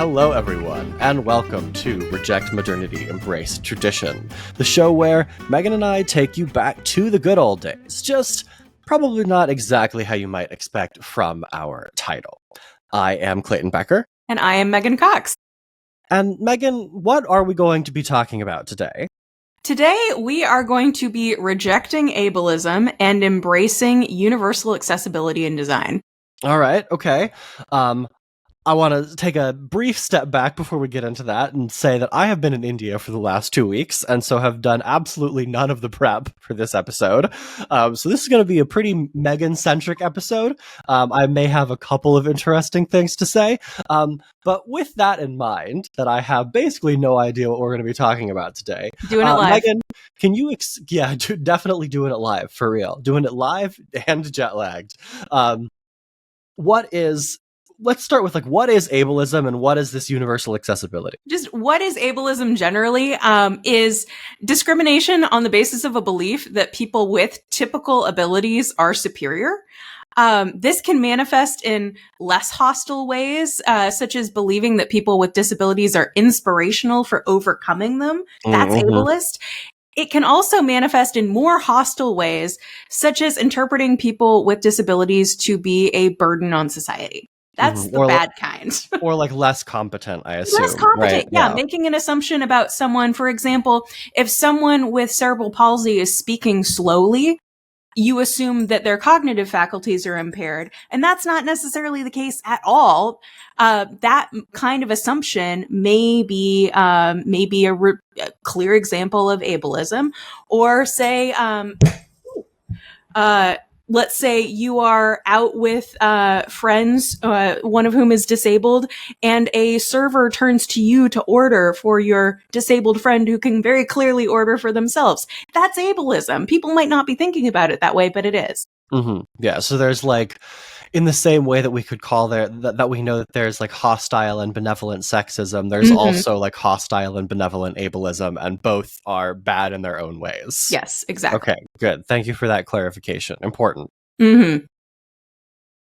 Hello, everyone, and welcome to Reject Modernity, Embrace Tradition, the show where Megan and I take you back to the good old days, just probably not exactly how you might expect from our title. I am Clayton Becker. And I am Megan Cox. And Megan, what are we going to be talking about today? Today, we are going to be rejecting ableism and embracing universal accessibility in design. All right, okay. I want to take a brief step back before we get into that and say that I have been in India for the last 2 weeks and so have done absolutely none of the prep for this episode. So this is going to be a pretty Megan-centric episode. I may have a couple of interesting things to say, but with that in mind, that I have basically no idea what we're going to be talking about today. Doing it live. Megan, can you... definitely doing it live, for real. Doing it live and jet-lagged. Let's start with, what is ableism and what is this universal accessibility? Just what is ableism generally is discrimination on the basis of a belief that people with typical abilities are superior. This can manifest in less hostile ways, such as believing that people with disabilities are inspirational for overcoming them. That's ableist. It can also manifest in more hostile ways, such as interpreting people with disabilities to be a burden on society. That's the bad kind. Or less competent, I assume. Less competent, right? yeah. Making an assumption about someone. For example, if someone with cerebral palsy is speaking slowly, you assume that their cognitive faculties are impaired. And that's not necessarily the case at all. That kind of assumption may be a clear example of ableism. Or say, let's say you are out with friends, one of whom is disabled, and a server turns to you to order for your disabled friend who can very clearly order for themselves. That's ableism. People might not be thinking about it that way, but it is. Mm-hmm. Yeah, so there's in the same way that we could call that we know that there's hostile and benevolent sexism, there's also hostile and benevolent ableism, and both are bad in their own ways. Yes, exactly. Okay, good. Thank you for that clarification. Important. Mm-hmm.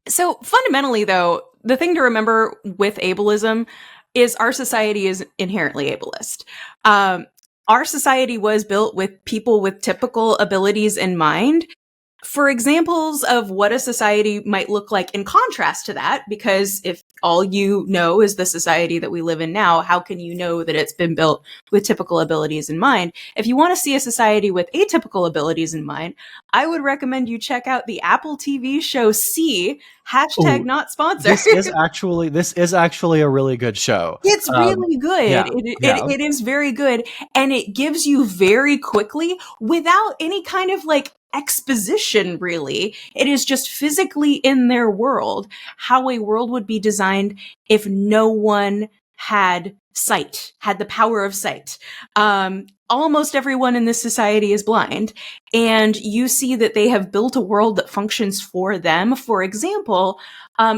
So fundamentally, though, the thing to remember with ableism is our society is inherently ableist. Our society was built with people with typical abilities in mind. For examples of what a society might look like in contrast to that, because if all you know is the society that we live in now, how can you know that it's been built with typical abilities in mind? If you want to see a society with atypical abilities in mind, I would recommend you check out the Apple TV show C, #not sponsored. This is actually a really good show. It's really good. Yeah, it is very good. And it gives you very quickly, without any kind of exposition, really. It is just physically in their world, how a world would be designed if no one had sight, had the power of sight. Almost everyone in this society is blind, and you see that they have built a world that functions for them. For example,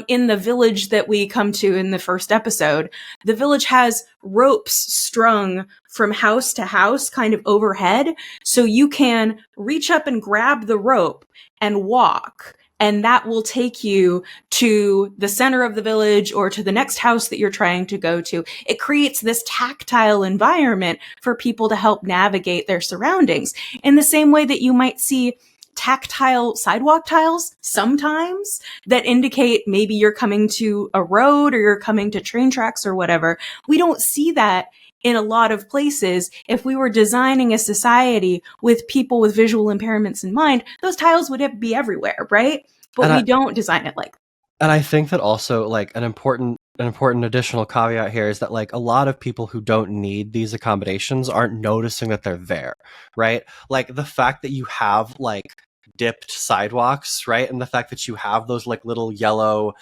in the village that we come to in the first episode, the village has ropes strung from house to house, kind of overhead, so you can reach up and grab the rope and walk. And that will take you to the center of the village or to the next house that you're trying to go to. It creates this tactile environment for people to help navigate their surroundings in the same way that you might see tactile sidewalk tiles sometimes that indicate maybe you're coming to a road or you're coming to train tracks or whatever. We don't see that in a lot of places. If we were designing a society with people with visual impairments in mind, those tiles would be everywhere, right? But we don't design it like that. And I think that also an important additional caveat here is that a lot of people who don't need these accommodations aren't noticing that they're there, right? The fact that you have dipped sidewalks, right? And the fact that you have those little yellow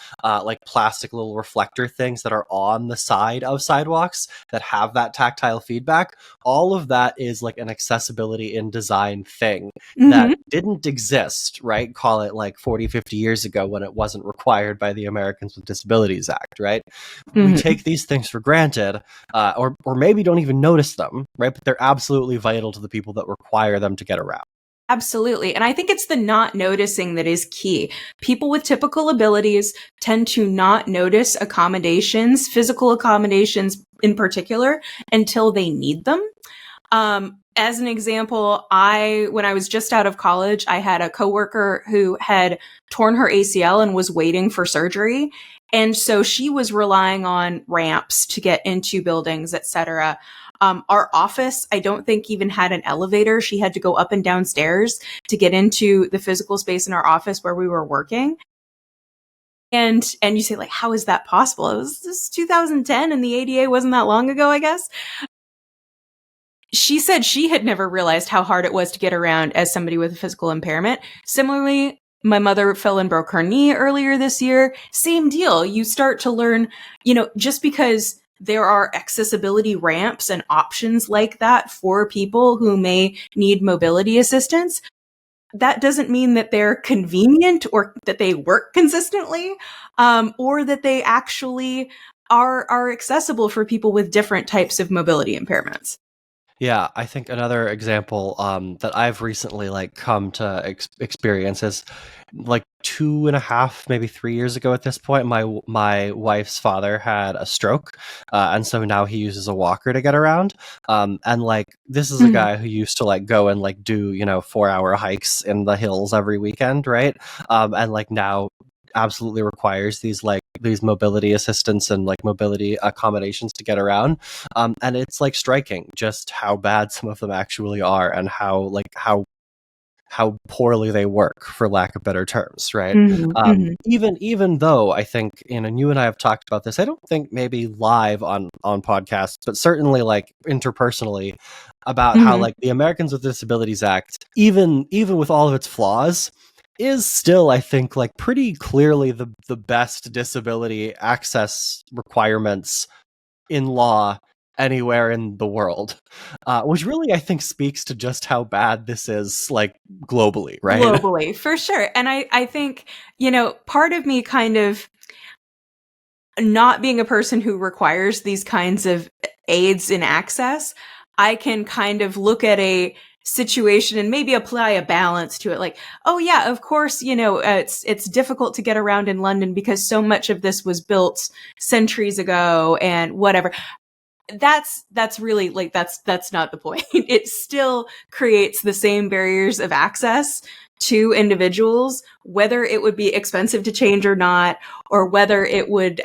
plastic little reflector things that are on the side of sidewalks that have that tactile feedback, all of that is an accessibility in design thing that didn't exist, right? Call it 40, 50 years ago when it wasn't required by the Americans with Disabilities Act, right? We take these things for granted, or maybe don't even notice them, right? But they're absolutely vital to the people that require them to get around. Absolutely. And I think it's the not noticing that is key. People with typical abilities tend to not notice accommodations, physical accommodations in particular, until they need them. As an example, when I was just out of college, I had a coworker who had torn her ACL and was waiting for surgery. And so she was relying on ramps to get into buildings, etc. Our office, I don't think even had an elevator. She had to go up and down stairs to get into the physical space in our office where we were working. And you say, like, how is that possible? It was this 2010 and the ADA wasn't that long ago, I guess. She said she had never realized how hard it was to get around as somebody with a physical impairment. Similarly, my mother fell and broke her knee earlier this year. Same deal. You start to learn, just because there are accessibility ramps and options like that for people who may need mobility assistance, that doesn't mean that they're convenient or that they work consistently, or that they actually are accessible for people with different types of mobility impairments. Yeah, I think another example that I've recently come to experience is 2.5, maybe 3 years ago at this point. My wife's father had a stroke, and so now he uses a walker to get around. And this is a guy who used to go and do 4-hour hikes in the hills every weekend, right? And now absolutely requires these mobility assistance and mobility accommodations to get around. And it's striking just how bad some of them actually are, and how poorly they work, for lack of better terms, right? Even though I think, and you and I have talked about this, I don't think maybe live on podcasts, but certainly interpersonally, about how the Americans with Disabilities Act, even with all of its flaws, is still, I think, pretty clearly the best disability access requirements in law anywhere in the world, which really, I think, speaks to just how bad this is, globally, right? Globally, for sure. And I think, part of me kind of, not being a person who requires these kinds of aids in access, I can kind of look at a situation and maybe apply a balance to it. Like, oh yeah, of course, it's difficult to get around in London because so much of this was built centuries ago and whatever. That's really that's not the point. It still creates the same barriers of access to individuals, whether it would be expensive to change or not, or whether it would,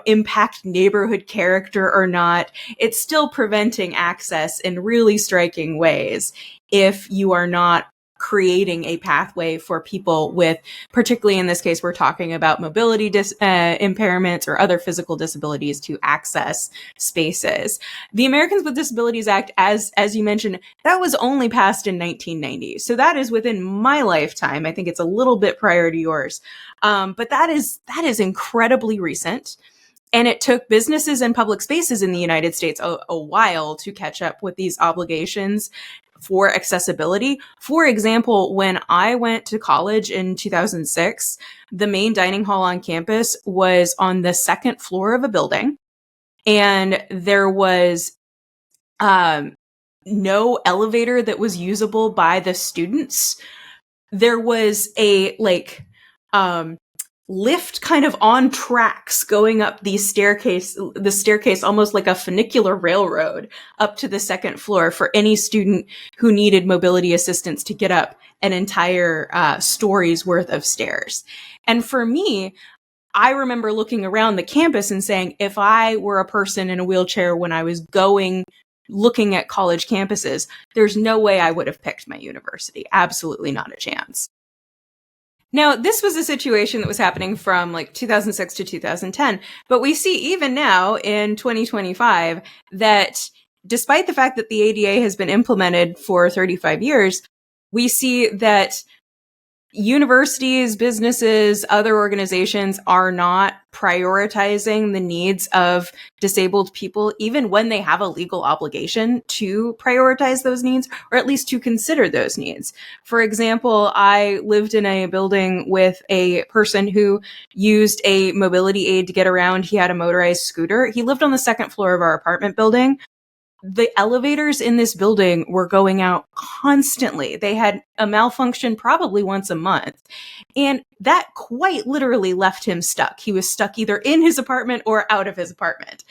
impact neighborhood character or not. It's still preventing access in really striking ways if you are not creating a pathway for people with, particularly in this case, we're talking about mobility impairments or other physical disabilities, to access spaces. The Americans with Disabilities Act, as you mentioned, that was only passed in 1990. So that is within my lifetime. I think it's a little bit prior to yours. But that is incredibly recent. And it took businesses and public spaces in the United States a while to catch up with these obligations for accessibility. For example, when I went to college in 2006, the main dining hall on campus was on the second floor of a building, and there was no elevator that was usable by the students. There was a lift kind of on tracks going up the staircase almost like a funicular railroad up to the second floor for any student who needed mobility assistance to get up an entire story's worth of stairs. And for me, I remember looking around the campus and saying, if I were a person in a wheelchair when I was looking at college campuses, there's no way I would have picked my university. Absolutely not a chance. Now, this was a situation that was happening from 2006 to 2010, but we see even now in 2025 that despite the fact that the ADA has been implemented for 35 years, we see that universities, businesses, other organizations are not prioritizing the needs of disabled people, even when they have a legal obligation to prioritize those needs, or at least to consider those needs. For example, I lived in a building with a person who used a mobility aid to get around. He had a motorized scooter. He lived on the second floor of our apartment building. the elevators in this building were going out constantly. They had a malfunction probably once a month. And that quite literally left him stuck. He was stuck either in his apartment or out of his apartment.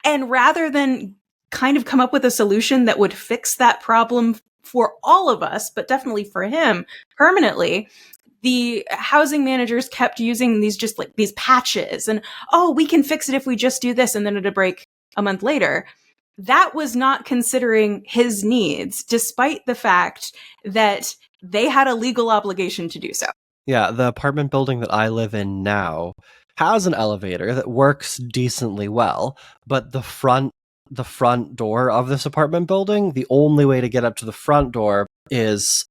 And rather than kind of come up with a solution that would fix that problem for all of us, but definitely for him permanently, the housing managers kept using these just like these patches and, oh, we can fix it if we just do this, and then it'll break a month later. That was not considering his needs, despite the fact that they had a legal obligation to do so. Yeah, the apartment building that I live in now has an elevator that works decently well, but the front door of this apartment building, the only way to get up to the front door is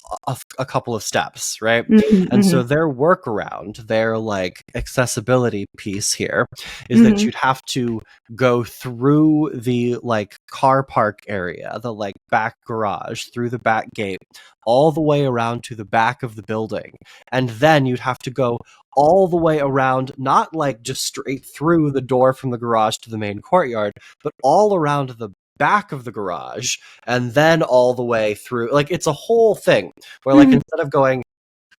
a couple of steps, right? Mm-hmm, And so mm-hmm. their workaround, their like accessibility piece here is that Mm-hmm. you'd have to go through the like car park area, the like back garage, through the back gate, all the way around to the back of the building. And then you'd have to go all the way around, not like just straight through the door from the garage to the main courtyard, but all around the back of the garage and then all the way through. Like it's a whole thing where like Mm-hmm. instead of going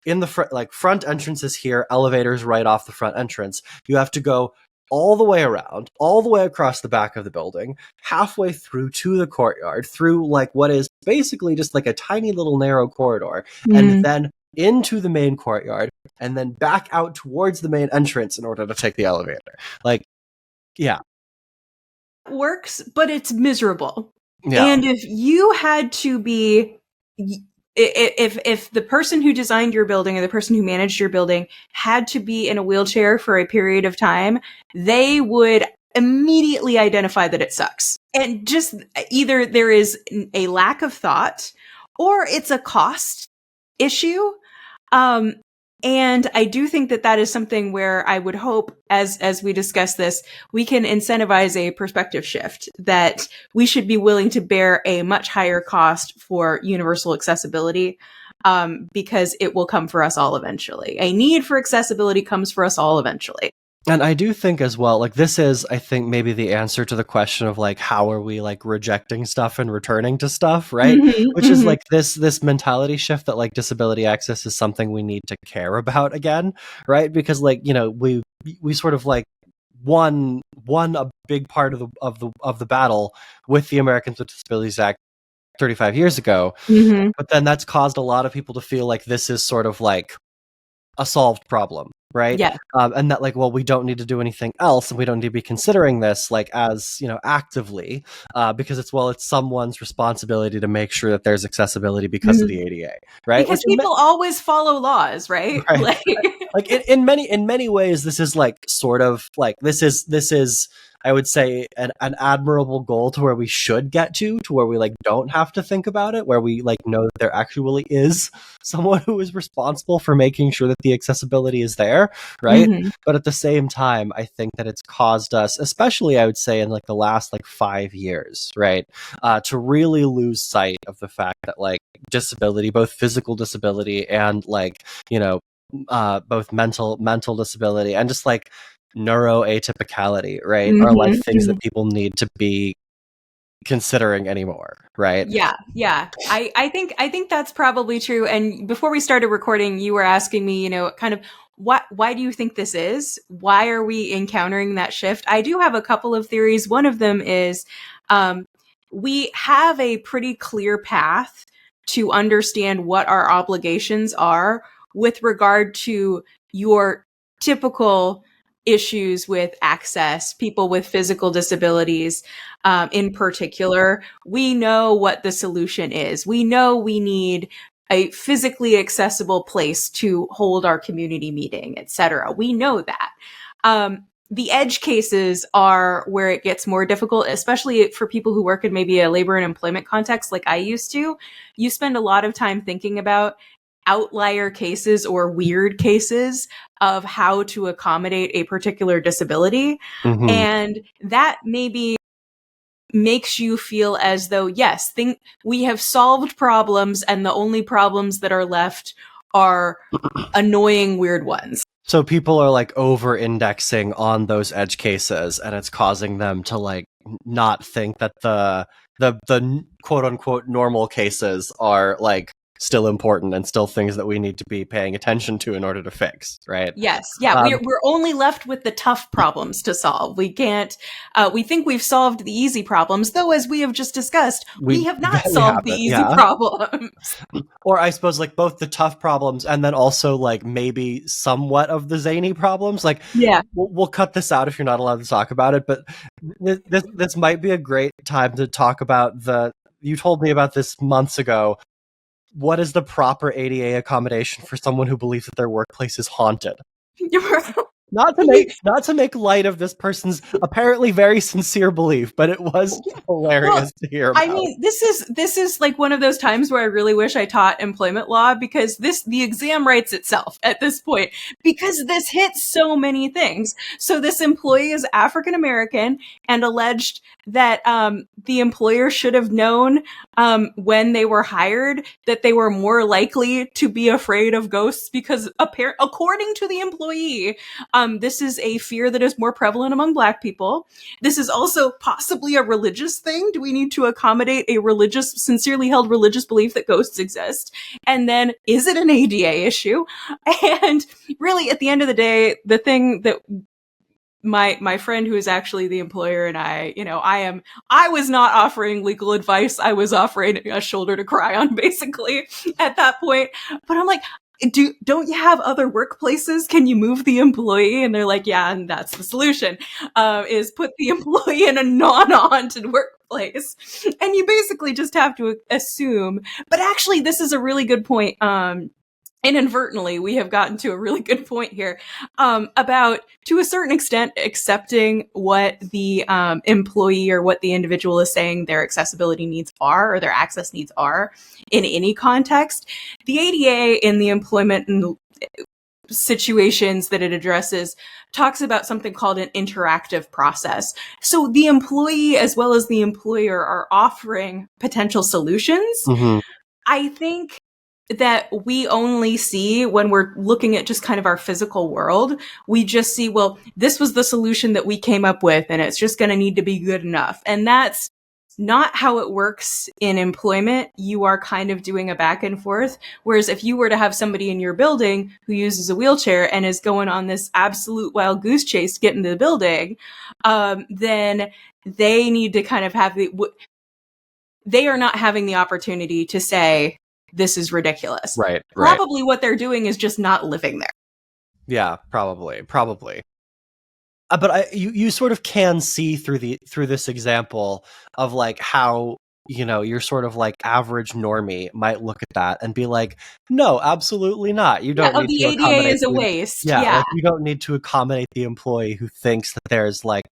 in the front, like front entrances here, elevators right off the front entrance, you have to go all the way around, all the way across the back of the building, halfway through to the courtyard, through like what is basically just like a tiny little narrow corridor, and Mm-hmm. then into the main courtyard, and then back out towards the main entrance in order to take the elevator. Like, yeah. Works, but it's miserable. Yeah. And if you had to be, if the person who designed your building or the person who managed your building had to be in a wheelchair for a period of time, they would immediately identify that it sucks. And just either there is a lack of thought or it's a cost issue. And I do think that that is something where I would hope, as we discuss this, we can incentivize a perspective shift that we should be willing to bear a much higher cost for universal accessibility, because it will come for us all eventually. A need for accessibility comes for us all eventually. And I do think as well, like this is, I think maybe the answer to the question of like, how are we like rejecting stuff and returning to stuff, right? Mm-hmm, Which is mm-hmm. like this mentality shift that like disability access is something we need to care about again, right? Because like, you know, we sort of like won a big part of the battle with the Americans with Disabilities Act 35 years ago, Mm-hmm. but then that's caused a lot of people to feel like this is sort of like a solved problem, right? Yeah. And that like, well, we don't need to do anything else, and we don't need to be considering this like as, you know, actively, because it's someone's responsibility to make sure that there's accessibility because of Mm-hmm. the ADA, right? Because Which people always follow laws, right? right, Like, like in many ways, this is like sort of like this is I would say an admirable goal to where we should get to where we like don't have to think about it, where we like know that there actually is someone who is responsible for making sure that the accessibility is there, right? mm-hmm. But at the same time, I think that it's caused us, especially I would say in like the last like 5 years, right, to really lose sight of the fact that like disability, both physical disability and like, you know, both mental disability and just like neuroatypicality, right, are like things Mm-hmm. that people need to be considering anymore, right? Yeah. I think that's probably true. And before we started recording, you were asking me, you know, kind of why do you think this is? Why are we encountering that shift? I do have a couple of theories. One of them is we have a pretty clear path to understand what our obligations are with regard to your typical issues with access, people with physical disabilities, in particular. We know what the solution is. We know we need a physically accessible place to hold our community meeting, etc. We know that. The edge cases are where it gets more difficult, especially for people who work in maybe a labor and employment context like I used to. You spend a lot of time thinking about outlier cases or weird cases of how to accommodate a particular disability. Mm-hmm. And that maybe makes you feel as though, yes, we have solved problems and the only problems that are left are annoying weird ones. So people are like over indexing on those edge cases, and it's causing them to like not think that the the quote unquote normal cases are like still important and still things that we need to be paying attention to in order to fix, right? Yes, yeah, we're only left with the tough problems to solve. We can't. We think we've solved the easy problems, though, as we have just discussed, we have not we solved the haven't, easy yeah. problems. Or I suppose like both the tough problems and then also like maybe somewhat of the zany problems. Like, Yeah, we'll cut this out if you're not allowed to talk about it. But this might be a great time to talk about the. You told me about this months ago. What is the proper ADA accommodation for someone who believes that their workplace is haunted? Not to make light of this person's apparently very sincere belief, but it was hilarious to hear about. I mean, this is like one of those times where I really wish I taught employment law, because the exam writes itself at this point, because this hits so many things. So this employee is African American and alleged that the employer should have known when they were hired that they were more likely to be afraid of ghosts, because according to the employee, this is a fear that is more prevalent among Black people. This is also possibly a religious thing. Do we need to accommodate a sincerely held religious belief that ghosts exist? And then, is it an ADA issue? And really, at the end of the day, the thing that my friend who is actually the employer and I was not offering legal advice. I was offering a shoulder to cry on, basically, at that point. But I'm like, don't you have other workplaces? Can you move the employee? And they're like, yeah, and that's the solution, is put the employee in a non-haunted workplace. And you basically just have to assume. But actually, this is a really good point. Inadvertently, we have gotten to a really good point here, about, to a certain extent, accepting what the employee or what the individual is saying their accessibility needs are, or their access needs are, in any context. The ADA in the employment and situations that it addresses talks about something called an interactive process. So the employee as well as the employer are offering potential solutions. Mm-hmm. I think that we only see when we're looking at just kind of our physical world. We just see, well, this was the solution that we came up with, and it's just going to need to be good enough. And that's not how it works in employment. You are kind of doing a back and forth. Whereas if you were to have somebody in your building who uses a wheelchair and is going on this absolute wild goose chase to get into the building, then they need to kind of have they are not having the opportunity to say, this is ridiculous. Right. Probably what they're doing is just not living there. Yeah, probably. But you sort of can see through this example of like how, your sort of like average normie might look at that and be like, no, absolutely not. You don't need the to ADA accommodate is a waste. Yeah, like you don't need to accommodate the employee who thinks that there's like,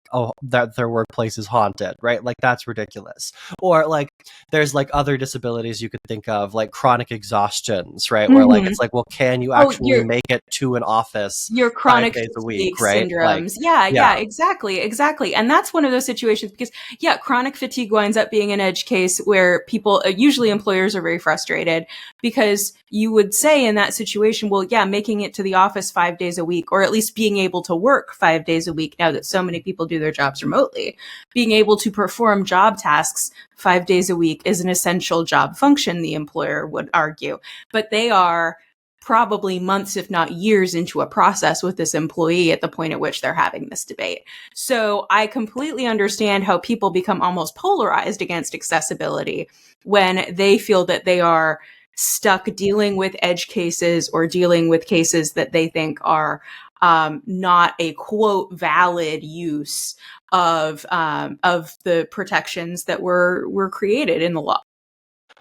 that their workplace is haunted, right? Like that's ridiculous. Or like there's like other disabilities you could think of, like chronic exhaustions, right? Where like it's like, well, can you actually make it to an office your chronic 5 days a week, right? syndromes. Like, yeah, exactly. And that's one of those situations because chronic fatigue winds up being an edge case where people, usually employers, are very frustrated because you would say in that situation, well, yeah, making it to the office 5 days a week, or at least being able to work 5 days a week now that so many people do their jobs remotely, being able to perform job tasks 5 days a week is an essential job function, the employer would argue. But they are probably months, if not years, into a process with this employee at the point at which they're having this debate. So I completely understand how people become almost polarized against accessibility when they feel that they are stuck dealing with edge cases or dealing with cases that they think are not a quote valid use of the protections that were created in the law.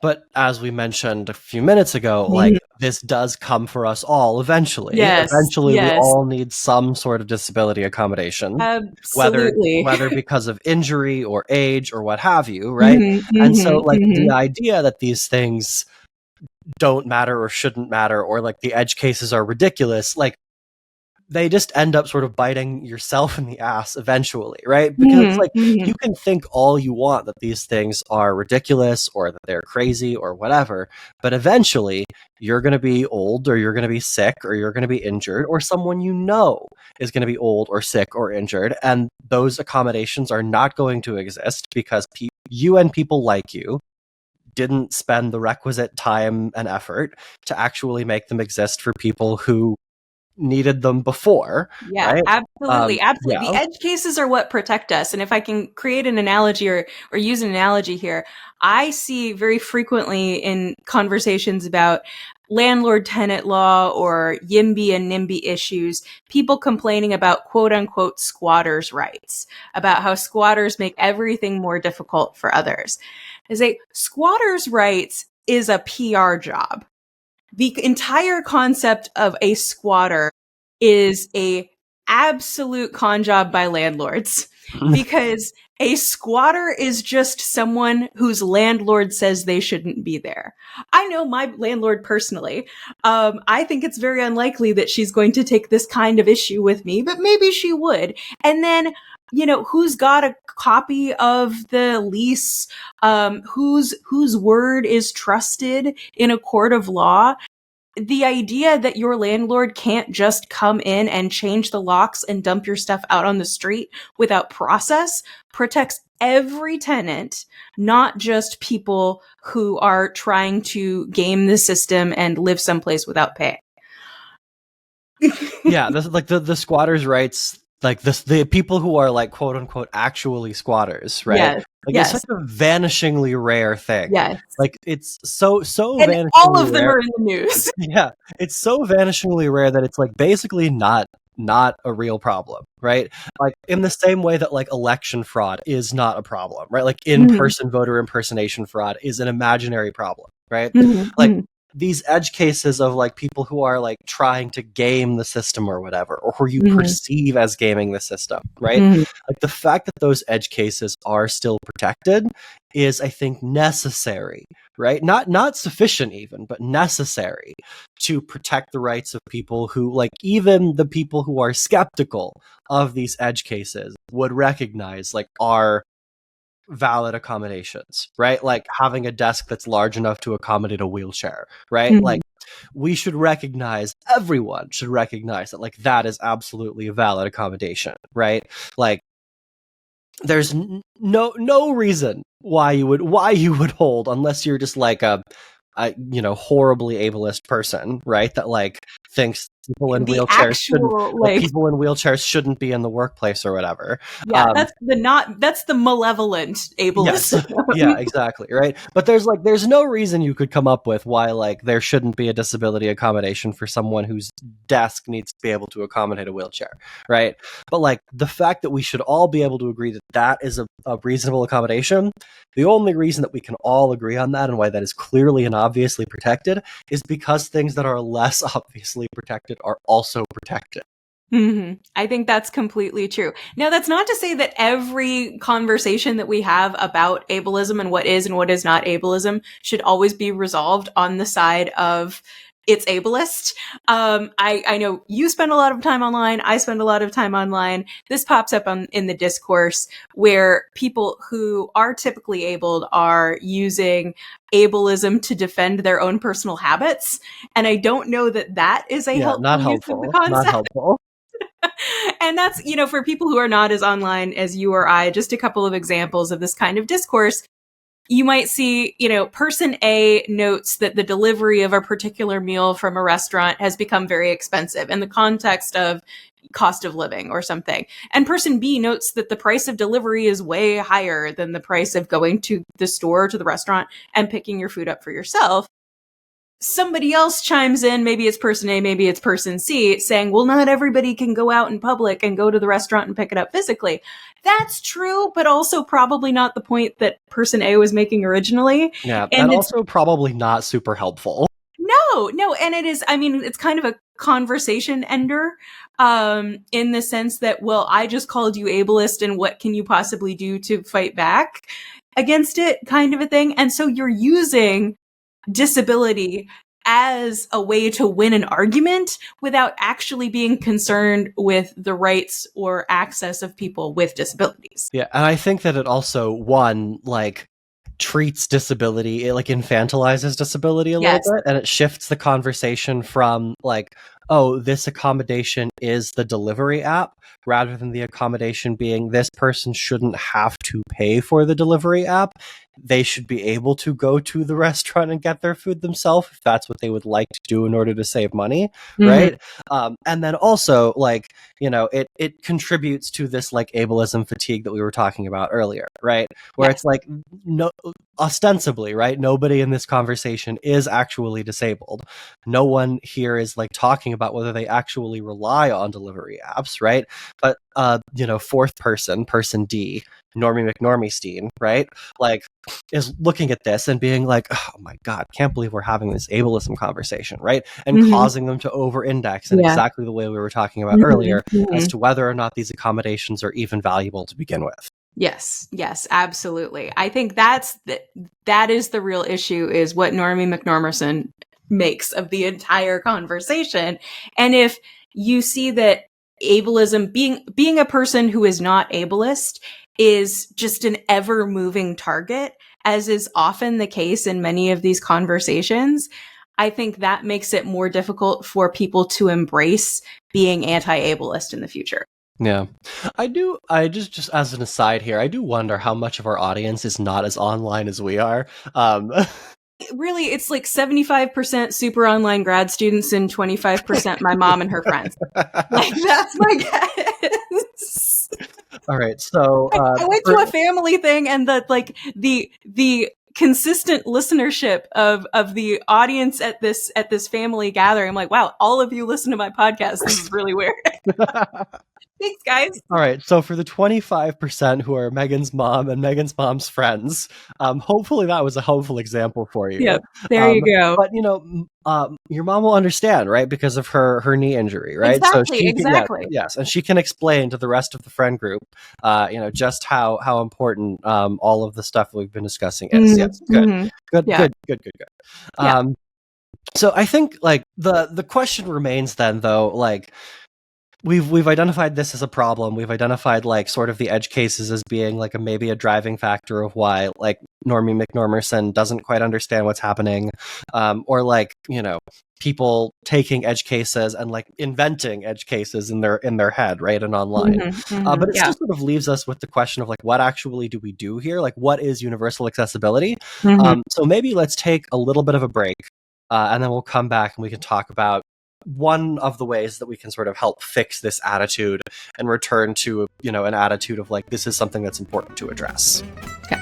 But as we mentioned a few minutes ago, like this does come for us all eventually. Yes, we all need some sort of disability accommodation. Absolutely. Whether because of injury or age or what have you, right? And so like the idea that these things don't matter or shouldn't matter, or like the edge cases are ridiculous, like they just end up sort of biting yourself in the ass eventually, right? Because it's like, you can think all you want that these things are ridiculous or that they're crazy or whatever, but eventually you're going to be old, or you're going to be sick, or you're going to be injured, or someone is going to be old or sick or injured, and those accommodations are not going to exist because you and people like you didn't spend the requisite time and effort to actually make them exist for people who needed them before, Yeah, right? absolutely. Absolutely. Yeah. The edge cases are what protect us. And if I can create an analogy or use an analogy here, I see very frequently in conversations about landlord tenant law or YIMBY and NIMBY issues, people complaining about quote unquote squatters' rights, about how squatters make everything more difficult for others. I say squatters' rights is a PR job. The entire concept of a squatter is a absolute con job by landlords, because a squatter is just someone whose landlord says they shouldn't be there. I know my landlord personally. I think it's very unlikely that she's going to take this kind of issue with me, but maybe she would. And then, who's got a copy of the lease? Whose word is trusted in a court of law? The idea that your landlord can't just come in and change the locks and dump your stuff out on the street without process protects every tenant, not just people who are trying to game the system and live someplace without pay. Yeah, this like the squatters' rights, like the people who are like quote unquote actually squatters, right? Yes. Like it's Yes. such a vanishingly rare thing. Yes. Like it's so And all vanishingly of them rare. are in the news. Yeah, it's so vanishingly rare that it's like basically not a real problem, right? Like in the same way that like election fraud is not a problem, right? Like in-person voter impersonation fraud is an imaginary problem, right? Like these edge cases of like people who are like trying to game the system or whatever, or who you perceive as gaming the system, right? Like the fact that those edge cases are still protected is, I think, necessary, right? Not sufficient even, but necessary to protect the rights of people who, like, even the people who are skeptical of these edge cases would recognize like are valid accommodations, right? Like having a desk that's large enough to accommodate a wheelchair, right? Like we should recognize, everyone should recognize that like that is absolutely a valid accommodation, right? Like there's no reason why you would hold, unless you're just like a horribly ableist person, right? That like thinks people in The wheelchairs shouldn't, actual like people in wheelchairs shouldn't be in the workplace or whatever. yeah, that's the malevolent Yes. ableism. Yeah, exactly, right? But there's no reason you could come up with why like there shouldn't be a disability accommodation for someone whose desk needs to be able to accommodate a wheelchair, right? But like the fact that we should all be able to agree that that is a reasonable accommodation, the only reason that we can all agree on that and why that is clearly and obviously protected is because things that are less obviously protected are also protected. I think that's completely true. Now, that's not to say that every conversation that we have about ableism and what is not ableism should always be resolved on the side of it's ableist. I know you spend a lot of time online. I spend a lot of time online. This pops up in the discourse where people who are typically abled are using ableism to defend their own personal habits. And I don't know that that is a helpful use of the concept. Not helpful. And that's, for people who are not as online as you or I, just a couple of examples of this kind of discourse. You might see, person A notes that the delivery of a particular meal from a restaurant has become very expensive in the context of cost of living or something. And person B notes that the price of delivery is way higher than the price of going to the store, to the restaurant, and picking your food up for yourself. Somebody else chimes in, maybe it's person A, maybe it's person C, saying, well, not everybody can go out in public and go to the restaurant and pick it up physically. That's true, but also probably not the point that person A was making originally. Yeah, and it's also probably not super helpful. No, and it is, it's kind of a conversation ender, in the sense that, well, I just called you ableist, and what can you possibly do to fight back against it, kind of a thing. And so you're using disability as a way to win an argument without actually being concerned with the rights or access of people with disabilities. Yeah, and I think that it also, one, like, treats disability, it like infantilizes disability a little bit, and it shifts the conversation from like, oh, this accommodation is the delivery app, rather than the accommodation being this person shouldn't have to pay for the delivery app. They should be able to go to the restaurant and get their food themselves if that's what they would like to do in order to save money, right? And then also, like, it contributes to this like ableism fatigue that we were talking about earlier, right? Where it's like, no, ostensibly, right, nobody in this conversation is actually disabled. No one here is like talking about whether they actually rely on delivery apps, right? But fourth person D, Normie McNormiestein, right, like, is looking at this and being like, oh my god, can't believe we're having this ableism conversation, right? And causing them to over-index in exactly the way we were talking about earlier, as to whether or not these accommodations are even valuable to begin with. Yes, absolutely. I think that is the real issue, is what Normie McNormerson makes of the entire conversation. And if you see that ableism, being a person who is not ableist, is just an ever moving target, as is often the case in many of these conversations, I think that makes it more difficult for people to embrace being anti-ableist in the future. Yeah, I just as an aside here, I do wonder how much of our audience is not as online as we are. Really, it's like 75% super online grad students and 25% my mom and her friends. Like, that's my guess. All right, so I went to a family thing, and the consistent listenership of the audience at this family gathering, I'm like, wow, all of you listen to my podcast. This is really weird. Thanks, guys. All right, so for the 25% who are Megan's mom and Megan's mom's friends, hopefully that was a helpful example for you. Yeah, there you go. But your mom will understand, right, because of her knee injury, right? Exactly, so exactly. Yes, and she can explain to the rest of the friend group, just how important all of the stuff we've been discussing is. Yes, good. Yeah. So I think like the question remains then, though, like, we've identified this as a problem. We've identified like sort of the edge cases as being like maybe a driving factor of why like Normie McNormerson doesn't quite understand what's happening, or like people taking edge cases and like inventing edge cases in their head, right, and online. But it still sort of leaves us with the question of like, what actually do we do here? Like, what is universal accessibility? So maybe let's take a little bit of a break, and then we'll come back and we can talk about one of the ways that we can sort of help fix this attitude and return to an attitude of like, this is something that's important to address. Okay.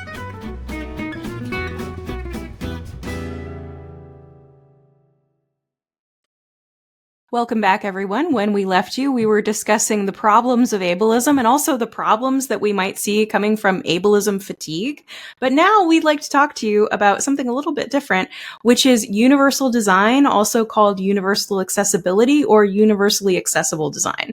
Welcome back, everyone. When we left you, we were discussing the problems of ableism and also the problems that we might see coming from ableism fatigue. But now we'd like to talk to you about something a little bit different, which is universal design, also called universal accessibility or universally accessible design.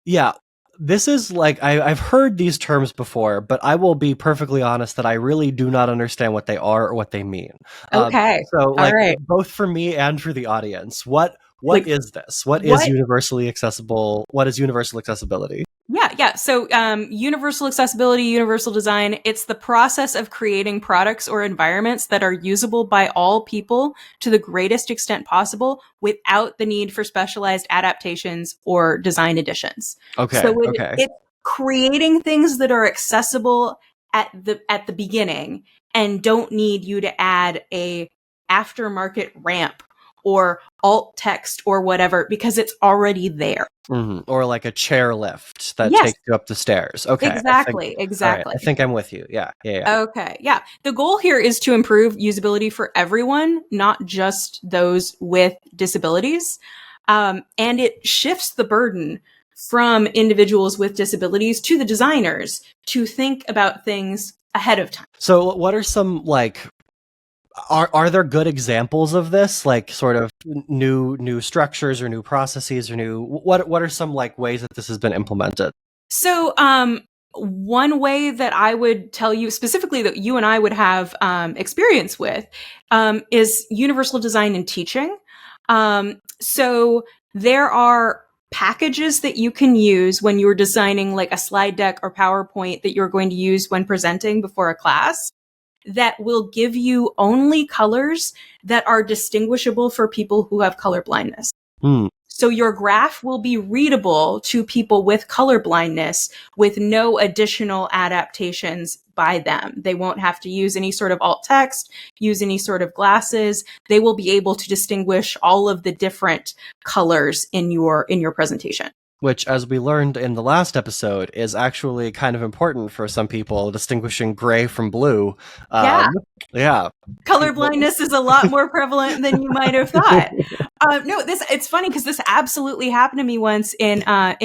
Yeah. This is like, I've heard these terms before, but I will be perfectly honest that I really do not understand what they are or what they mean. Okay. So like, all right. Both for me and for the audience, what is this? What is universally accessible? What is universal accessibility? Yeah. So universal accessibility, universal design, it's the process of creating products or environments that are usable by all people to the greatest extent possible without the need for specialized adaptations or design additions. Okay. So it's creating things that are accessible at the beginning and don't need you to add a aftermarket ramp or alt text or whatever, because it's already there. Or like a chair lift that takes you up the stairs. Okay. Exactly. Right, I think I'm with you. Yeah. Okay. Yeah. The goal here is to improve usability for everyone, not just those with disabilities. And it shifts the burden from individuals with disabilities to the designers to think about things ahead of time. So what are some like, are there good examples of this, like sort of new structures or new processes or what are some like ways that this has been implemented? So one way that I would tell you specifically that you and I would have experience with is universal design in teaching. So there are packages that you can use when you're designing like a slide deck or PowerPoint that you're going to use when presenting before a class, that will give you only colors that are distinguishable for people who have color blindness. So your graph will be readable to people with color blindness with no additional adaptations by them. They won't have to use any sort of alt text, use any sort of glasses. They will be able to distinguish all of the different colors in your presentation. Which, as we learned in the last episode, is actually kind of important for some people, distinguishing gray from blue. Yeah. Yeah. Color blindness is a lot more prevalent than you might have thought. No, it's funny because this absolutely happened to me once in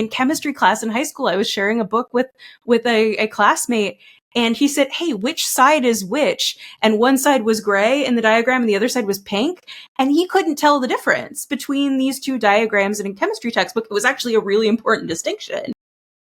chemistry class in high school. I was sharing a book with a classmate, and he said, "Hey, which side is which?" And one side was gray in the diagram and the other side was pink. And he couldn't tell the difference between these two diagrams in a chemistry textbook. It was actually a really important distinction.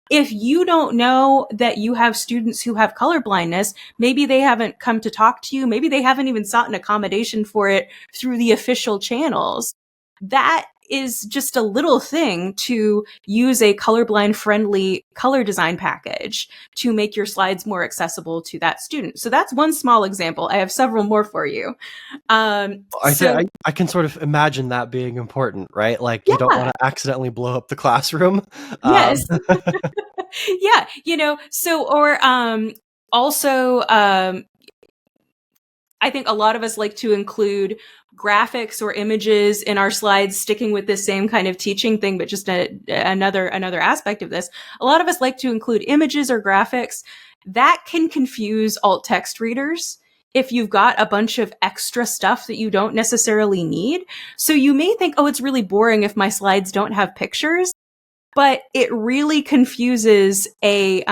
If you don't know that you have students who have color blindness, maybe they haven't come to talk to you, maybe they haven't even sought an accommodation for it through the official channels. That is just a little thing to use a colorblind friendly color design package to make your slides more accessible to that student. So that's one small example. I have several more for you. I can sort of imagine that being important, right? Like, you don't want to accidentally blow up the classroom. Yes. Yeah, also, I think a lot of us like to include graphics or images in our slides, sticking with this same kind of teaching thing, but just another aspect of this. A lot of us like to include images or graphics. That can confuse alt text readers if you've got a bunch of extra stuff that you don't necessarily need. So you may think, oh, it's really boring if my slides don't have pictures. But it really confuses a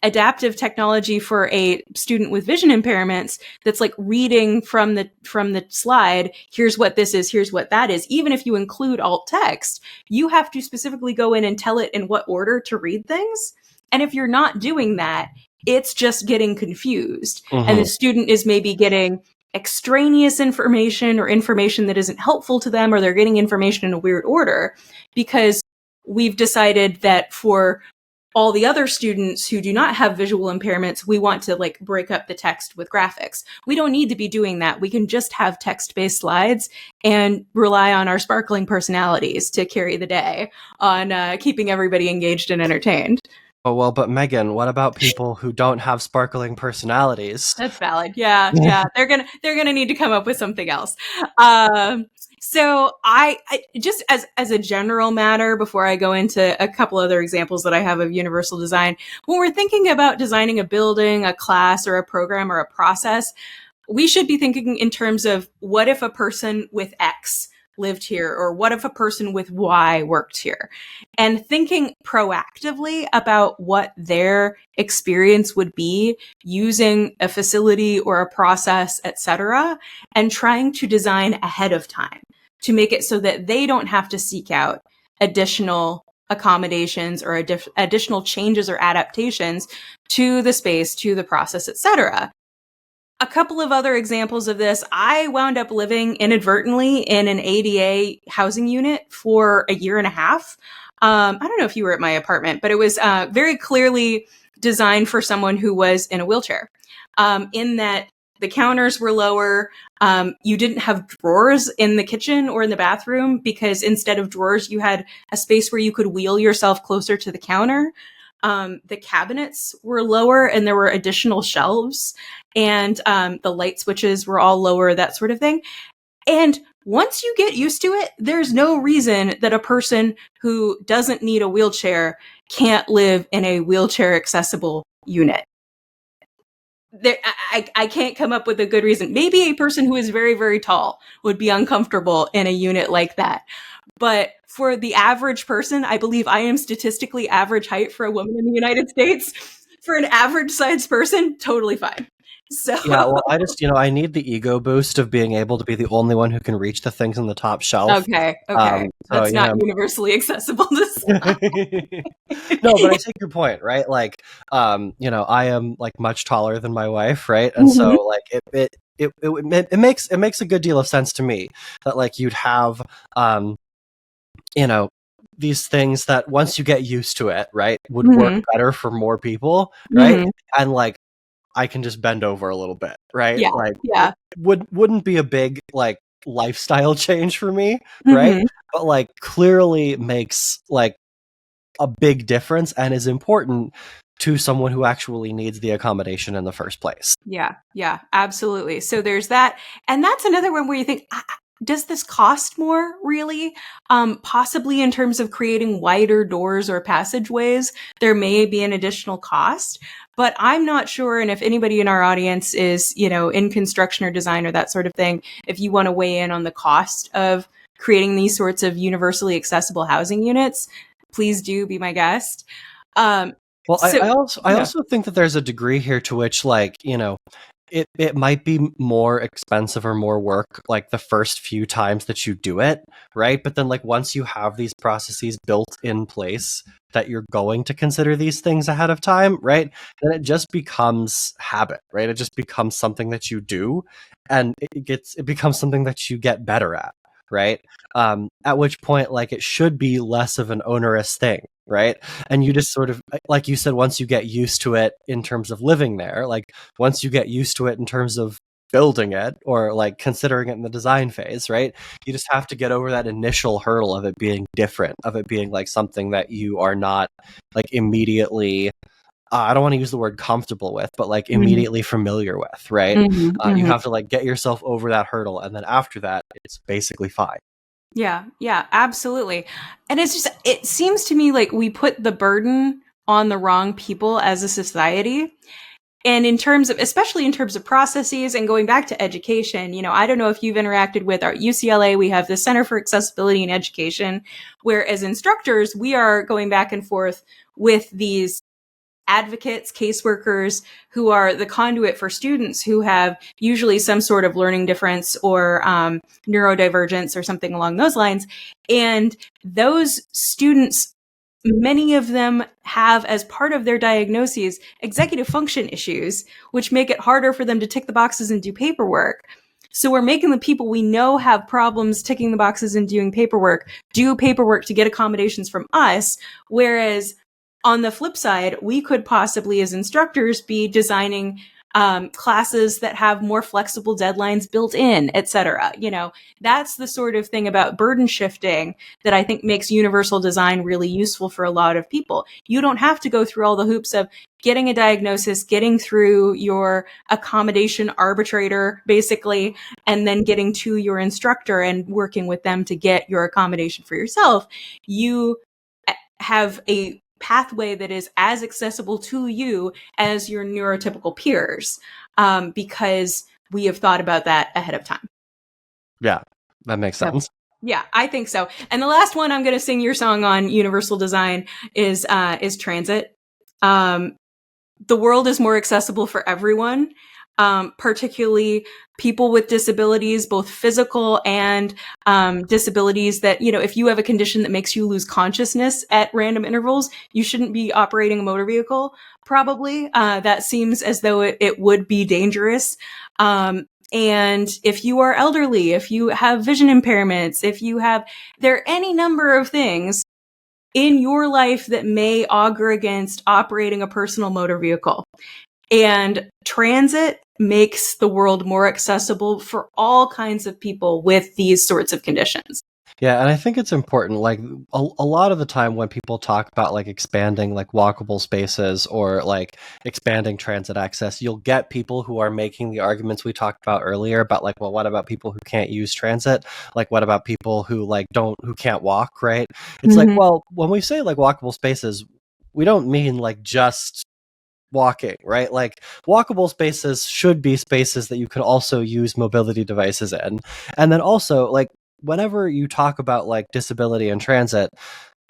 adaptive technology for a student with vision impairments that's like reading from the slide, here's what this is, here's what that is. Even if you include alt text, you have to specifically go in and tell it in what order to read things. And if you're not doing that, it's just getting confused. Mm-hmm. And the student is maybe getting extraneous information or information that isn't helpful to them, or they're getting information in a weird order because we've decided that for all the other students who do not have visual impairments, we want to like break up the text with graphics. We don't need to be doing that. We can just have text-based slides and rely on our sparkling personalities to carry the day on keeping everybody engaged and entertained. Oh, well, but Megan, what about people who don't have sparkling personalities? That's valid. Yeah. They're gonna need to come up with something else. So I just as a general matter, before I go into a couple other examples that I have of universal design, when we're thinking about designing a building, a class, or a program, or a process, we should be thinking in terms of what if a person with X lived here, or what if a person with Y worked here, and thinking proactively about what their experience would be using a facility or a process, etc., and trying to design ahead of time to make it so that they don't have to seek out additional accommodations or additional changes or adaptations to the space, to the process, etc. A couple of other examples of this. I wound up living inadvertently in an ADA housing unit for a year and a half. I don't know if you were at my apartment, but it was very clearly designed for someone who was in a wheelchair, in that the counters were lower. You didn't have drawers in the kitchen or in the bathroom because instead of drawers, you had a space where you could wheel yourself closer to the counter. The cabinets were lower and there were additional shelves, and the light switches were all lower, that sort of thing. And once you get used to it, there's no reason that a person who doesn't need a wheelchair can't live in a wheelchair accessible unit. I can't come up with a good reason. Maybe a person who is very, very tall would be uncomfortable in a unit like that. But for the average person, I believe I am statistically average height for a woman in the United States. For an average sized person, totally fine. So yeah, well, I need the ego boost of being able to be the only one who can reach the things on the top shelf. Okay. That's not universally accessible to some. No, but I take your point, right? Like, I am like much taller than my wife, right? And so like it makes a good deal of sense to me that like you'd have these things that once you get used to it, right, would work better for more people, right? And like I can just bend over a little bit, right? Yeah. Like, wouldn't be a big like lifestyle change for me, right? Mhm. But like clearly makes like a big difference and is important to someone who actually needs the accommodation in the first place. Yeah, yeah, absolutely. So there's that. And that's another one where you think, does this cost more really? Possibly in terms of creating wider doors or passageways, there may be an additional cost, but I'm not sure. And if anybody in our audience is, in construction or design or that sort of thing, if you want to weigh in on the cost of creating these sorts of universally accessible housing units, please do be my guest. Um, Well, so I yeah. also think that there's a degree here to which, like, it might be more expensive or more work like the first few times that you do it, right? But then like once you have these processes built in place that you're going to consider these things ahead of time, right? Then it just becomes habit, right? It just becomes something that you do, and it becomes something that you get better at, right? At which point, like, it should be less of an onerous thing, right? And you just sort of, like you said, once you get used to it in terms of living there, like once you get used to it in terms of building it or like considering it in the design phase, right? You just have to get over that initial hurdle of it being different, of it being like something that you are not like immediately, I don't want to use the word comfortable with, but like Mhm, immediately familiar with, right? mhm, You mhm. have to like get yourself over that hurdle. And then after that, it's basically fine. Yeah, yeah, absolutely. And it seems to me like we put the burden on the wrong people as a society. And in terms of, especially in terms of processes and going back to education, I don't know if you've interacted with our UCLA, we have the Center for Accessibility and Education, where as instructors, we are going back and forth with these advocates, caseworkers who are the conduit for students who have usually some sort of learning difference or neurodivergence or something along those lines. And those students, many of them have as part of their diagnoses executive function issues, which make it harder for them to tick the boxes and do paperwork. So we're making the people we know have problems ticking the boxes and doing paperwork do paperwork to get accommodations from us, whereas on the flip side, we could possibly, as instructors, be designing classes that have more flexible deadlines built in, et cetera. That's the sort of thing about burden shifting that I think makes universal design really useful for a lot of people. You don't have to go through all the hoops of getting a diagnosis, getting through your accommodation arbitrator, basically, and then getting to your instructor and working with them to get your accommodation for yourself. You have a pathway that is as accessible to you as your neurotypical peers, because we have thought about that ahead of time. Yeah, that makes So, sense. yeah, I think so. And the last one I'm going to sing your song on universal design is transit. Um, the world is more accessible for everyone, particularly people with disabilities, both physical and disabilities that, if you have a condition that makes you lose consciousness at random intervals, you shouldn't be operating a motor vehicle, probably. That seems as though it would be dangerous. And if you are elderly, if you have vision impairments, there are any number of things in your life that may augur against operating a personal motor vehicle. And transit makes the world more accessible for all kinds of people with these sorts of conditions. Yeah, and I think it's important. Like a lot of the time when people talk about like expanding like walkable spaces or like expanding transit access, you'll get people who are making the arguments we talked about earlier about like, well, what about people who can't use transit? Like, what about people who who can't walk, right? It's like, Mm-hmm. well, when we say like walkable spaces, we don't mean like just walking, right? Like walkable spaces should be spaces that you can also use mobility devices in. And then also like whenever you talk about like disability and transit,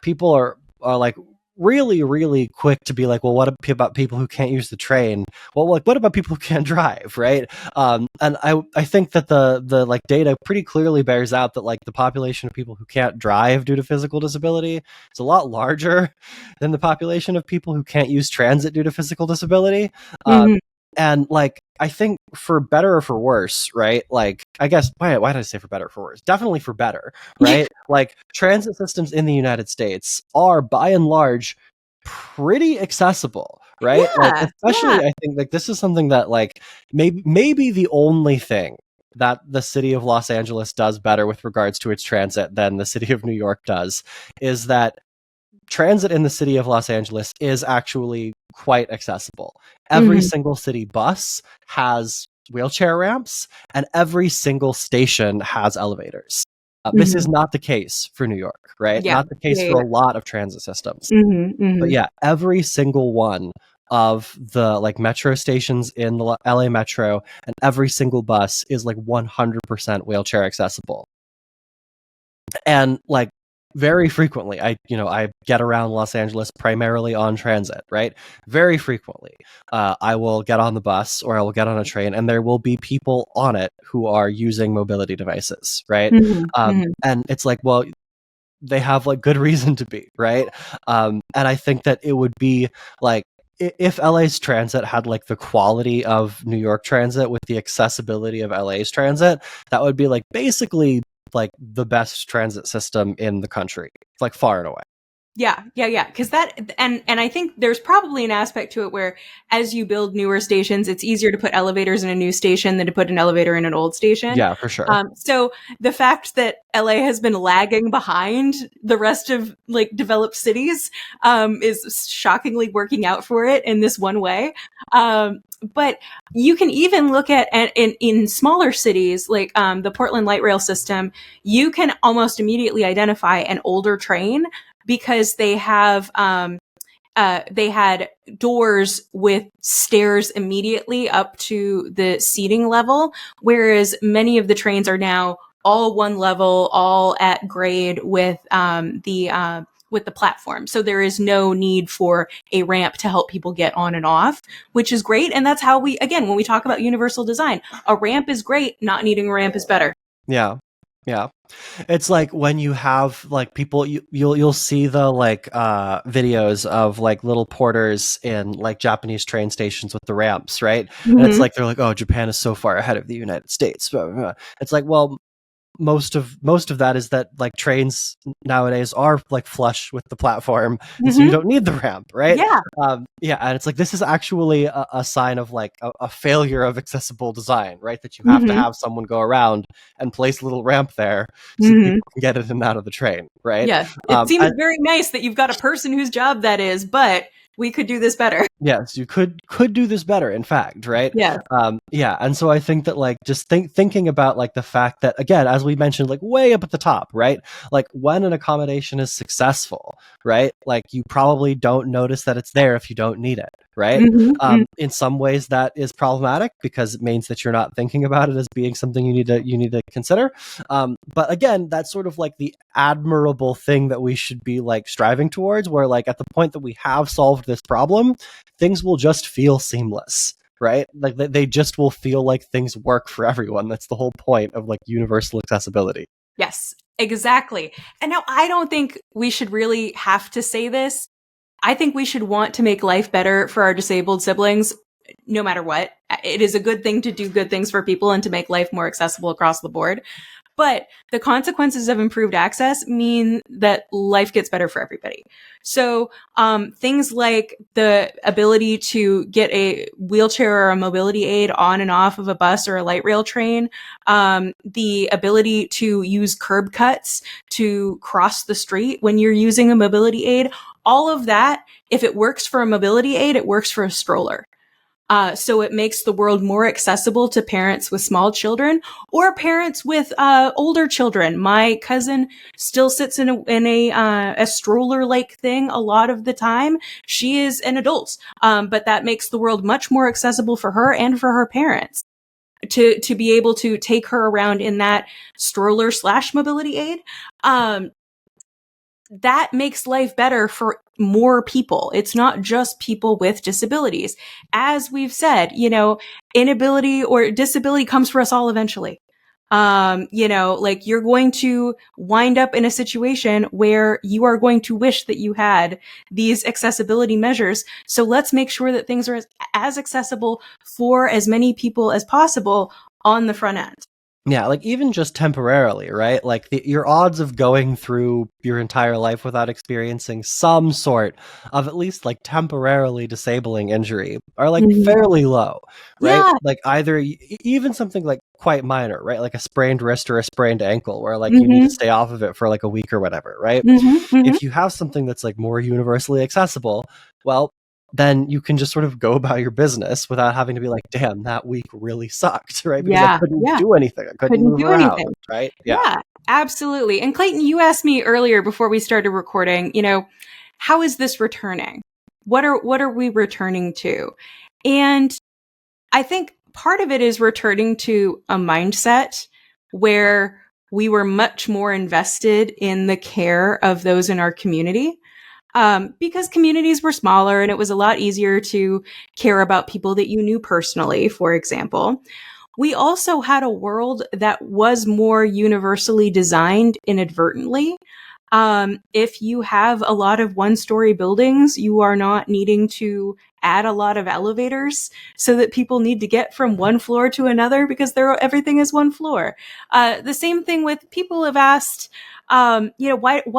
people are like really quick to be like, well, what about people who can't use the train? Well, like what about people who can't drive, right? And I think that the like data pretty clearly bears out that like the population of people who can't drive due to physical disability is a lot larger than the population of people who can't use transit due to physical disability. um, Mm-hmm. and like I think for better or for worse, right? Like I guess why did I say for better or for worse? Definitely for better, right? Like transit systems in the United States are by and large pretty accessible, right? Like Yeah, yeah. especially I think like this is something that like maybe the only thing that the city of Los Angeles does better with regards to its transit than the city of New York does is that transit in the city of Los Angeles is actually quite accessible. Every single city bus has wheelchair ramps, and every single station has elevators. This is not the case for New York, right? Yeah. Not the case Yeah. for a lot of transit systems. Mm-hmm. But yeah, every single one of the like metro stations in the LA Metro and every single bus is like 100% wheelchair accessible. And like very frequently I get around Los Angeles primarily on transit, right? Very frequently I will get on the bus or I will get on a train and there will be people on it who are using mobility devices, right? And it's like, well, they have like good reason to be, right? And I think that it would be like if LA's transit had like the quality of New York transit with the accessibility of LA's transit, that would be like basically like the best transit system in the country, like far and away. Yeah. Because that, and I think there's probably an aspect to it where as you build newer stations, it's easier to put elevators in a new station than to put an elevator in an old station. Yeah, for sure. So the fact that LA has been lagging behind the rest of like developed cities, is shockingly working out for it in this one way. But you can even look at in smaller cities like the Portland light rail system, you can almost immediately identify an older train because they had doors with stairs immediately up to the seating level, whereas many of the trains are now all one level, all at grade with the platform. So there is no need for a ramp to help people get on and off, which is great. And that's how when we talk about universal design, a ramp is great. Not needing a ramp is better. Yeah. Yeah. It's like when you have like people you'll see the like videos of like little porters in like Japanese train stations with the ramps, right? And it's like they're like, oh, Japan is so far ahead of the United States. It's like, well, most of that is that like trains nowadays are like flush with the platform, and so you don't need the ramp, right? Yeah. Yeah, and it's like this is actually a sign of like a failure of accessible design, right? That you have to have someone go around and place a little ramp there so that people can get in and out of the train, right? Yeah. It seems very nice that you've got a person whose job that is, but we could do this better. Yes, you could do this better, in fact, right? Yeah. Yeah, and so I think that like just thinking about like the fact that again, as we mentioned, like way up at the top, right? Like when an accommodation is successful, right? Like you probably don't notice that it's there if you don't need it, right? In some ways, that is problematic because it means that you're not thinking about it as being something you need to consider. But again, that's sort of like the admirable thing that we should be like striving towards, where like at the point that we have solved this problem, things will just feel seamless, right? Like they just will feel like things work for everyone. That's the whole point of like universal accessibility. Yes, exactly. And now I don't think we should really have to say this. I think we should want to make life better for our disabled siblings, no matter what. It is a good thing to do good things for people and to make life more accessible across the board. But the consequences of improved access mean that life gets better for everybody. So things like the ability to get a wheelchair or a mobility aid on and off of a bus or a light rail train, the ability to use curb cuts to cross the street when you're using a mobility aid, all of that, if it works for a mobility aid, it works for a stroller. So it makes the world more accessible to parents with small children or parents with older children. My cousin still sits in a stroller-like thing a lot of the time. She is an adult, but that makes the world much more accessible for her and for her parents to be able to take her around in that stroller / mobility aid. That makes life better for more people. It's not just people with disabilities. As we've said, inability or disability comes for us all eventually. Like you're going to wind up in a situation where you are going to wish that you had these accessibility measures. So let's make sure that things are as accessible for as many people as possible on the front end. Yeah, like even just temporarily, right? Like your odds of going through your entire life without experiencing some sort of at least like temporarily disabling injury are like Mhm. fairly low, right? Yeah. Like either even something like quite minor, right? Like a sprained wrist or a sprained ankle where like you need to Mhm. stay off of it for like a week or whatever, right? Mhm. Mhm. If you have something that's like more universally accessible, well, then you can just sort of go about your business without having to be like, damn, that week really sucked, right? Because I Yeah. couldn't Yeah. do anything. I couldn't Couldn't move do around, anything. right? Yeah. Yeah, absolutely. And Clayton, you asked me earlier before we started recording, how is this returning? What are we returning to? And I think part of it is returning to a mindset where we were much more invested in the care of those in our community. Because communities were smaller and it was a lot easier to care about people that you knew personally, for example. We also had a world that was more universally designed inadvertently. If you have a lot of one-story buildings, you are not needing to add a lot of elevators so that people need to get from one floor to another because everything is one floor. The same thing with people have asked, why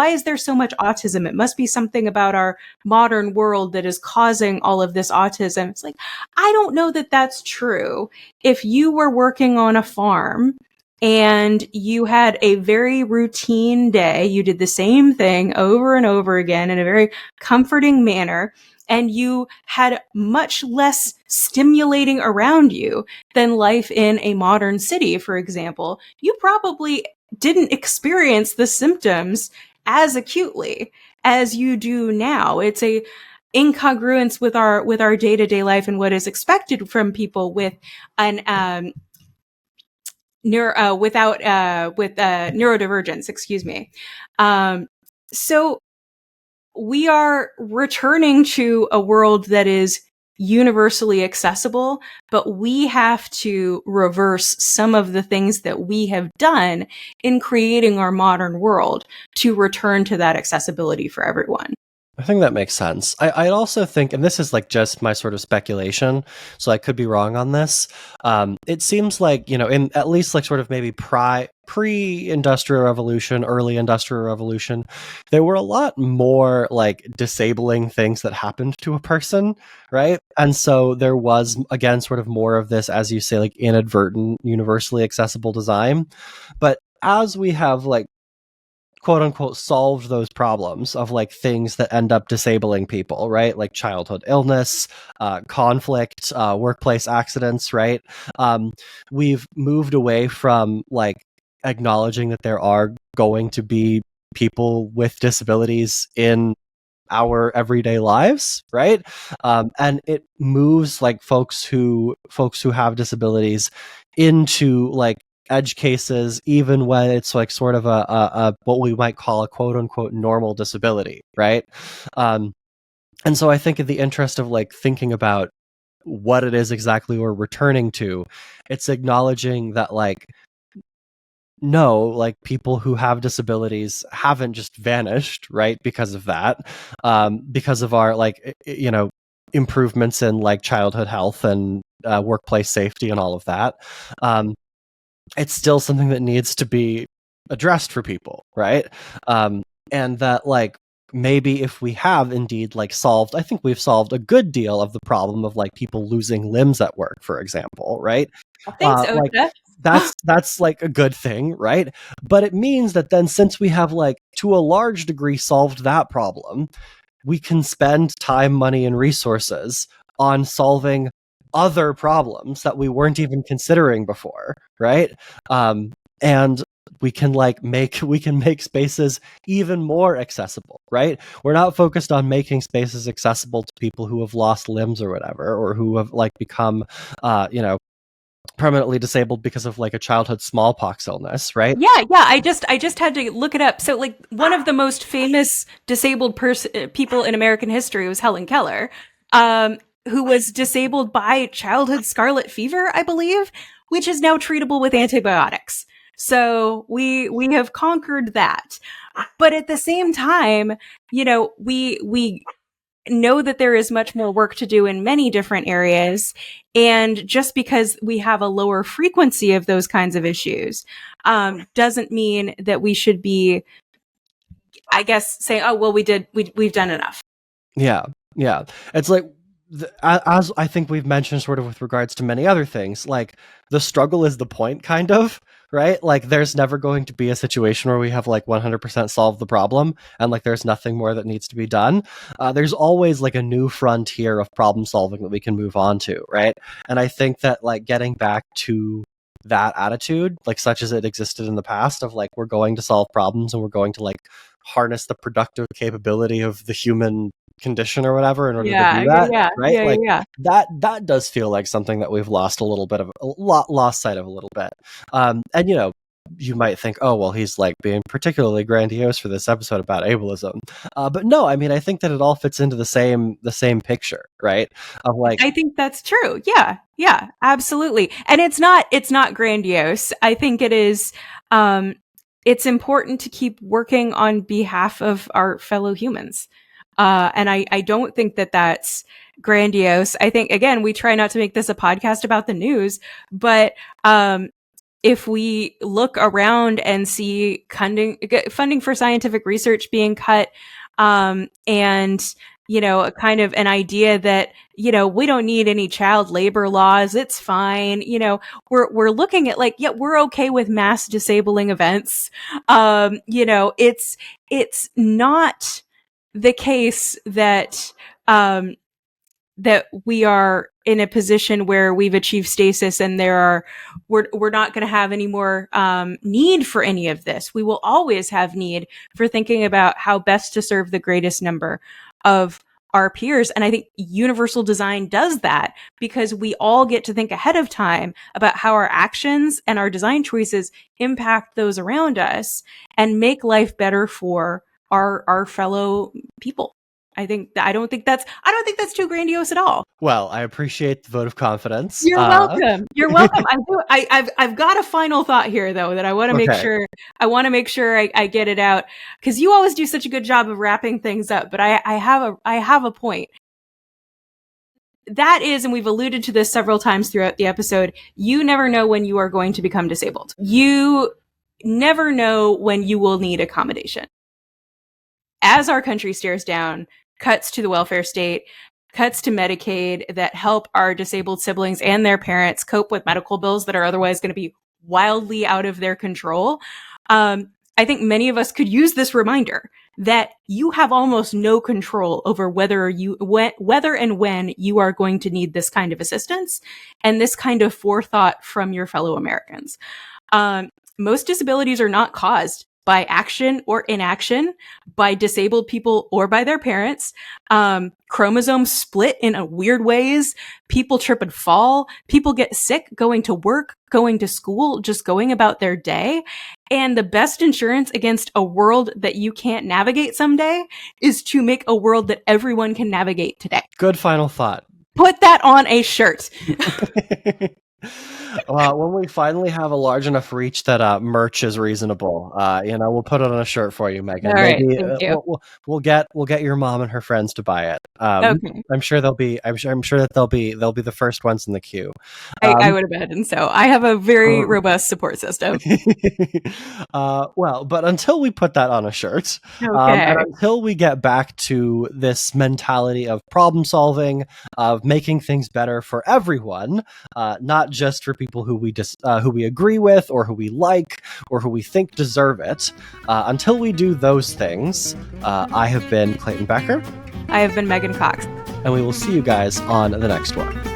is there so much autism? It must be something about our modern world that is causing all of this autism. It's like, I don't know that that's true. If you were working on a farm and you had a very routine day, you did the same thing over and over again in a very comforting manner, and you had much less stimulating around you than life in a modern city, for example, you probably didn't experience the symptoms as acutely as you do now. It's a incongruence with our day-to-day life and what is expected from people with an neurodivergence, excuse me. So we are returning to a world that is universally accessible, but we have to reverse some of the things that we have done in creating our modern world to return to that accessibility for everyone. I think that makes sense. I also think, and this is like just my sort of speculation, so I could be wrong on this. It seems like, in at least like sort of maybe pre-industrial revolution, early industrial revolution, there were a lot more like disabling things that happened to a person, right? And so there was, again, sort of more of this, as you say, like inadvertent, universally accessible design. But as we have like quote unquote solved those problems of like things that end up disabling people, right? Like childhood illness, conflict, workplace accidents, right? Um, we've moved away from like acknowledging that there are going to be people with disabilities in our everyday lives, right? And it moves like folks who have disabilities into like edge cases, even when it's like sort of a what we might call a quote unquote normal disability, right? Um, and so I think in the interest of like thinking about what it is exactly we're returning to, it's acknowledging that like no, like people who have disabilities haven't just vanished, right? Because of that, because of our like, improvements in like childhood health and workplace safety and all of that. Um, it's still something that needs to be addressed for people, right? And that like maybe if we have indeed like solved, I think we've solved a good deal of the problem of like people losing limbs at work, for example, right? Thanks, Like OSHA. that's like a good thing, right? But it means that then since we have like to a large degree solved that problem, we can spend time, money, and resources on solving other problems that we weren't even considering before, right? And we can make spaces even more accessible, right? We're not focused on making spaces accessible to people who have lost limbs or whatever, or who have like become, permanently disabled because of like a childhood smallpox illness, right? Yeah, yeah. I just had to look it up. So, like, one of the most famous disabled people in American history was Helen Keller, who was disabled by childhood scarlet fever, I believe, which is now treatable with antibiotics. So we have conquered that. But at the same time, we know that there is much more work to do in many different areas. And just because we have a lower frequency of those kinds of issues, doesn't mean that we should be, I guess, saying, oh, well, we've done enough. Yeah. Yeah. It's like, as I think we've mentioned sort of with regards to many other things, like the struggle is the point, kind of, right? Like there's never going to be a situation where we have like 100% solved the problem and like there's nothing more that needs to be done. There's always like a new frontier of problem solving that we can move on to, right? And I think that like getting back to that attitude, like such as it existed in the past, of like we're going to solve problems and we're going to like harness the productive capability of the human condition or whatever in order to do that, right? Like that does feel like something that we've lost lost sight of a little bit. And you know, you might think, oh well, he's like being particularly grandiose for this episode about ableism, but no, I mean, I think that it all fits into the same picture, right? Of like, I think that's true. Yeah, absolutely. And it's not grandiose. I think it is. It's important to keep working on behalf of our fellow humans. And I don't think that that's grandiose. I think, again, we try not to make this a podcast about the news, but if we look around and see funding for scientific research being cut, and, you know, a kind of an idea that, you know, we don't need any child labor laws. It's fine. You know, we're looking at like, yeah, we're okay with mass disabling events. You know, it's not the case that, that we are in a position where we've achieved stasis and we're not going to have any more need for any of this. We will always have need for thinking about how best to serve the greatest number of our peers. And I think universal design does that because we all get to think ahead of time about how our actions and our design choices impact those around us and make life better for our fellow people. I don't think that's too grandiose at all. Well, I appreciate the vote of confidence. You're welcome. You're welcome. I've got a final thought here though that I want to make sure I get it out, because you always do such a good job of wrapping things up. But I have a point. That is, and we've alluded to this several times throughout the episode, you never know when you are going to become disabled. You never know when you will need accommodation. As our country stares down cuts to the welfare state, cuts to Medicaid that help our disabled siblings and their parents cope with medical bills that are otherwise going to be wildly out of their control, I think many of us could use this reminder that you have almost no control over whether and when you are going to need this kind of assistance and this kind of forethought from your fellow Americans. Most disabilities are not caused by action or inaction, by disabled people or by their parents. Chromosomes split in weird ways. People trip and fall. People get sick going to work, going to school, just going about their day. And the best insurance against a world that you can't navigate someday is to make a world that everyone can navigate today. Good final thought. Put that on a shirt. When we finally have a large enough reach that merch is reasonable, we'll put it on a shirt for you, Megan. All right, maybe thank you. We'll get your mom and her friends to buy it. Okay. I'm sure that they'll be the first ones in the queue. I would imagine so. I have a very robust support system. But until we put that on a shirt, and until we get back to this mentality of problem solving, of making things better for everyone, not just for people who we agree with or who we like or who we think deserve it. Until we do those things, I have been Clayton Becker. I have been Megan Cox. And we will see you guys on the next one.